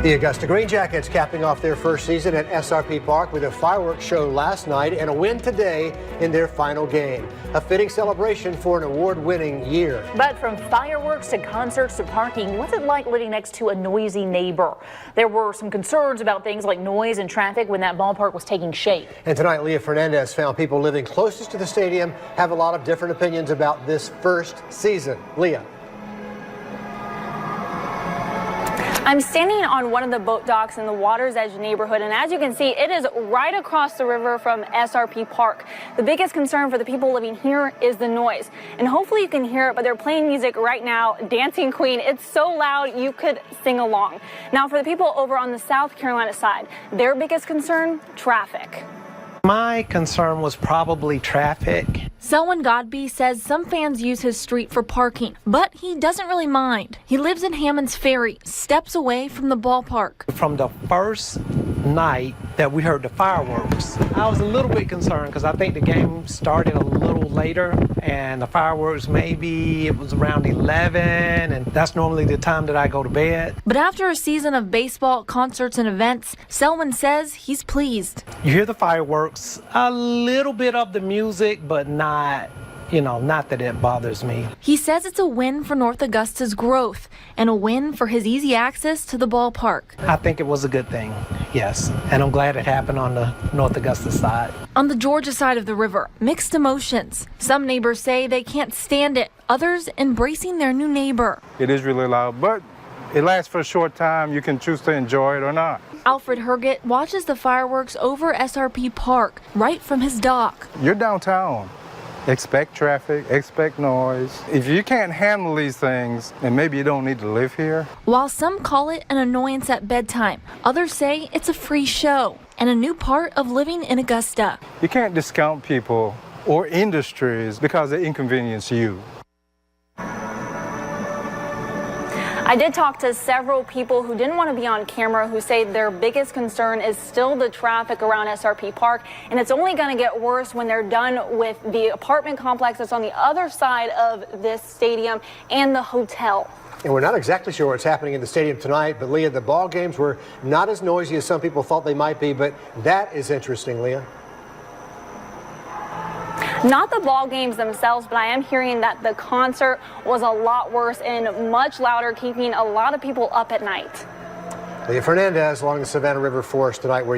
The Augusta Green Jackets capping off their first season at SRP Park with a fireworks show last night and a win today in their final game. A fitting celebration for an award-winning year. But from fireworks to concerts to parking, what's it like living next to a noisy neighbor? There were some concerns about things like noise and traffic when that ballpark was taking shape. And tonight, Leah Fernandez found people living closest to the stadium have a lot of different opinions about this first season. Leah. I'm standing on one of the boat docks in the Water's Edge neighborhood, and as you can see, it is right across the river from SRP Park. The biggest concern for the people living here is the noise, and hopefully you can hear it, but they're playing music right now, Dancing Queen. It's so loud you could sing along. Now for the people over on the South Carolina side, their biggest concern, traffic. My concern was probably traffic. Selwyn Godby says some fans use his street for parking, but he doesn't really mind. He lives in Hammond's Ferry, steps away from the ballpark. From the first night that we heard the fireworks, I was a little bit concerned because I think the game started a little later and the fireworks maybe it was around 11, and that's normally the time that I go to bed. But after a season of baseball, concerts, and events, Selwyn says he's pleased. You hear the fireworks, a little bit of the music, but not that it bothers me. He says it's a win for North Augusta's growth and a win for his easy access to the ballpark. I think it was a good thing, yes, and I'm glad it happened on the North Augusta side. On the Georgia side of the river, mixed emotions. Some neighbors say they can't stand it, others embracing their new neighbor. It is really loud, but it lasts for a short time. You can choose to enjoy it or not. Alfred Herget watches the fireworks over SRP Park right from his dock. You're downtown. Expect traffic, expect noise. If you can't handle these things, then maybe you don't need to live here. While some call it an annoyance at bedtime, others say it's a free show and a new part of living in Augusta. You can't discount people or industries because they inconvenience you. I did talk to several people who didn't want to be on camera who say their biggest concern is still the traffic around SRP Park, and it's only going to get worse when they're done with the apartment complex that's on the other side of this stadium and the hotel. And we're not exactly sure what's happening in the stadium tonight, but Leah, the ball games were not as noisy as some people thought they might be, but that is interesting, Leah. Not the ball games themselves, but I am hearing that the concert was a lot worse and much louder, keeping a lot of people up at night. Leah Fernandez along the Savannah River Forest tonight, where